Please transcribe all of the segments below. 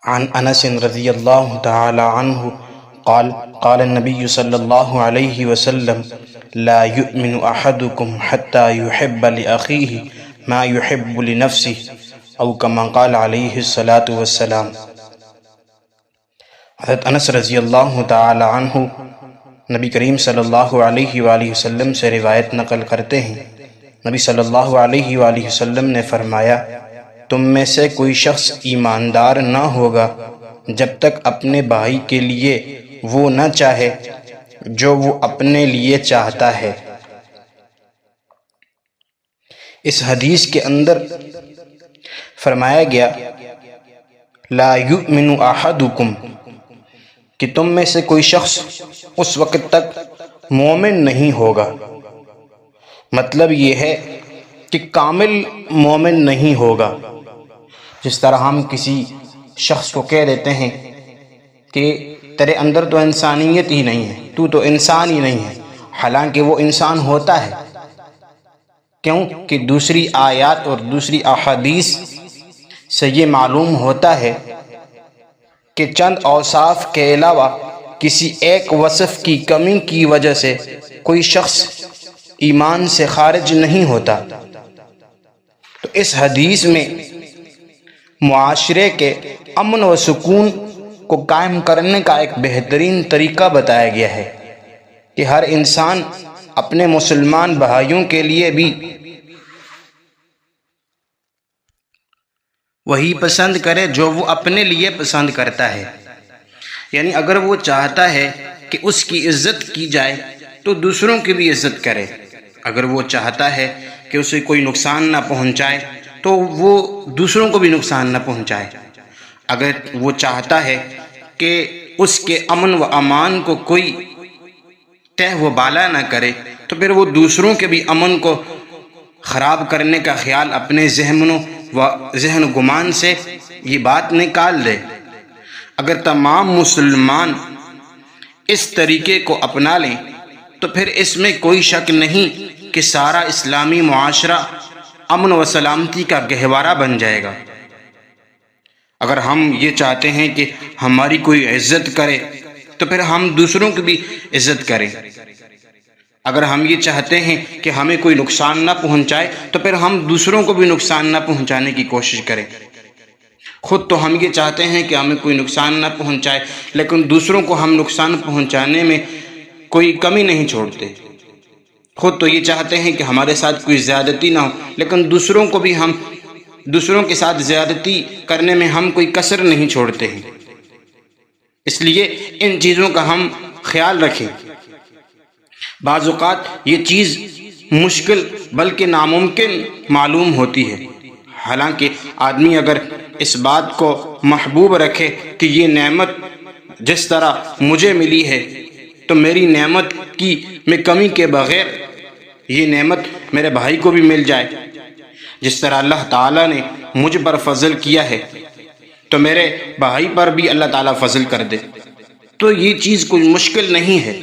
عن انس رضی اللہ تعالی عنہ قال قال النبی صلی اللہ علیہ وسلم لا يؤمن احدكم حتى يحب لأخيه ما يحب لنفسه او كما قال علیہ الصلاة والسلام۔ حضرت انس رضی اللہ تعالی عنہ نبی کریم صلی اللہ علیہ وآلہ وسلم سے روایت نقل کرتے ہیں۔ نبی صلی اللہ علیہ وآلہ وسلم نے فرمایا، تم میں سے کوئی شخص ایماندار نہ ہوگا جب تک اپنے بھائی کے لیے وہ نہ چاہے جو وہ اپنے لیے چاہتا ہے۔ اس حدیث کے اندر فرمایا گیا لا یؤمن احدکم کہ تم میں سے کوئی شخص اس وقت تک مومن نہیں ہوگا۔ مطلب یہ ہے کہ کامل مومن نہیں ہوگا۔ جس طرح ہم کسی شخص کو کہہ دیتے ہیں کہ تیرے اندر تو انسانیت ہی نہیں ہے، تو تو انسان ہی نہیں ہے، حالانکہ وہ انسان ہوتا ہے۔ کیوں کہ دوسری آیات اور دوسری احادیث سے یہ معلوم ہوتا ہے کہ چند اوصاف کے علاوہ کسی ایک وصف کی کمی کی وجہ سے کوئی شخص ایمان سے خارج نہیں ہوتا۔ تو اس حدیث میں معاشرے کے امن و سکون کو قائم کرنے کا ایک بہترین طریقہ بتایا گیا ہے کہ ہر انسان اپنے مسلمان بھائیوں کے لیے بھی وہی پسند کرے جو وہ اپنے لیے پسند کرتا ہے۔ یعنی اگر وہ چاہتا ہے کہ اس کی عزت کی جائے تو دوسروں کی بھی عزت کرے، اگر وہ چاہتا ہے کہ اسے کوئی نقصان نہ پہنچائے تو وہ دوسروں کو بھی نقصان نہ پہنچائے، اگر وہ چاہتا ہے کہ اس کے امن و امان کو کوئی تہ و بالا نہ کرے تو پھر وہ دوسروں کے بھی امن کو خراب کرنے کا خیال اپنے ذہن و گمان سے یہ بات نکال دے۔ اگر تمام مسلمان اس طریقے کو اپنا لیں تو پھر اس میں کوئی شک نہیں کہ سارا اسلامی معاشرہ امن و سلامتی کا گہوارہ بن جائے گا۔ اگر ہم یہ چاہتے ہیں کہ ہماری کوئی عزت کرے تو پھر ہم دوسروں کی بھی عزت کریں، اگر ہم یہ چاہتے ہیں کہ ہمیں کوئی نقصان نہ پہنچائے تو پھر ہم دوسروں کو بھی نقصان نہ پہنچانے کی کوشش کریں۔ خود تو ہم یہ چاہتے ہیں کہ ہمیں کوئی نقصان نہ پہنچائے، لیکن دوسروں کو ہم نقصان پہنچانے میں کوئی کمی نہیں چھوڑتے۔ خود تو یہ چاہتے ہیں کہ ہمارے ساتھ کوئی زیادتی نہ ہو، لیکن دوسروں کے ساتھ زیادتی کرنے میں ہم کوئی کسر نہیں چھوڑتے ہیں۔ اس لیے ان چیزوں کا ہم خیال رکھیں۔ بعض اوقات یہ چیز مشکل بلکہ ناممکن معلوم ہوتی ہے، حالانکہ آدمی اگر اس بات کو محبوب رکھے کہ یہ نعمت جس طرح مجھے ملی ہے تو میری نعمت کی میں کمی کے بغیر یہ نعمت میرے بھائی کو بھی مل جائے، جس طرح اللہ تعالیٰ نے مجھ پر فضل کیا ہے تو میرے بھائی پر بھی اللہ تعالیٰ فضل کر دے، تو یہ چیز کوئی مشکل نہیں ہے۔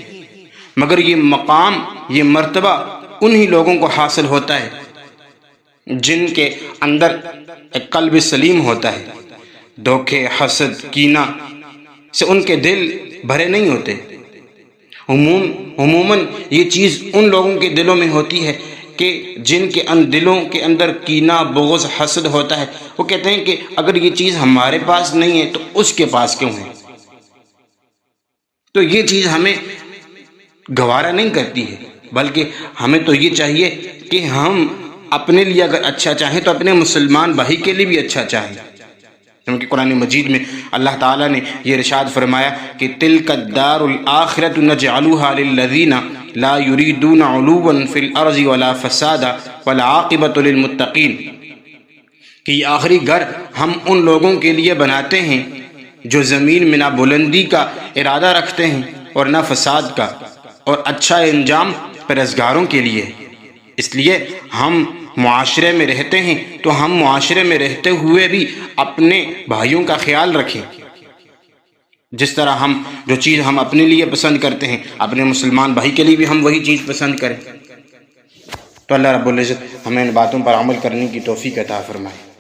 مگر یہ مقام، یہ مرتبہ انہی لوگوں کو حاصل ہوتا ہے جن کے اندر ایک قلب سلیم ہوتا ہے۔ دھوکے، حسد، کینہ سے ان کے دل بھرے نہیں ہوتے۔ عموماً یہ چیز ان لوگوں کے دلوں میں ہوتی ہے کہ جن کے دلوں کے اندر کینہ، بغض، حسد ہوتا ہے۔ وہ کہتے ہیں کہ اگر یہ چیز ہمارے پاس نہیں ہے تو اس کے پاس کیوں ہے؟ تو یہ چیز ہمیں گوارا نہیں کرتی ہے، بلکہ ہمیں تو یہ چاہیے کہ ہم اپنے لیے اگر اچھا چاہیں تو اپنے مسلمان بھائی کے لیے بھی اچھا چاہیں، کیونکہ قرآن مجید میں اللہ تعالیٰ نے یہ ارشاد فرمایا کہ تِلْكَ الدَّارُ الْآخِرَةُ نَجْعَلُهَا لِلَّذِينَ لَا يُرِيدُونَ عُلُوًّا فِي الْأَرْضِ وَلَا فَسَادًا وَالْعَاقِبَةُ لِلْمُتَّقِينَ کہ یہ آخری گھر ہم ان لوگوں کے لیے بناتے ہیں جو زمین میں نہ بلندی کا ارادہ رکھتے ہیں اور نہ فساد کا، اور اچھا انجام پرہیزگاروں کے لیے۔ اس لیے ہم معاشرے میں رہتے ہیں تو ہم معاشرے میں رہتے ہوئے بھی اپنے بھائیوں کا خیال رکھیں۔ جس طرح جو چیز ہم اپنے لیے پسند کرتے ہیں اپنے مسلمان بھائی کے لیے بھی ہم وہی چیز پسند کریں۔ تو اللہ رب العزت ہمیں ان باتوں پر عمل کرنے کی توفیق عطا فرمائے۔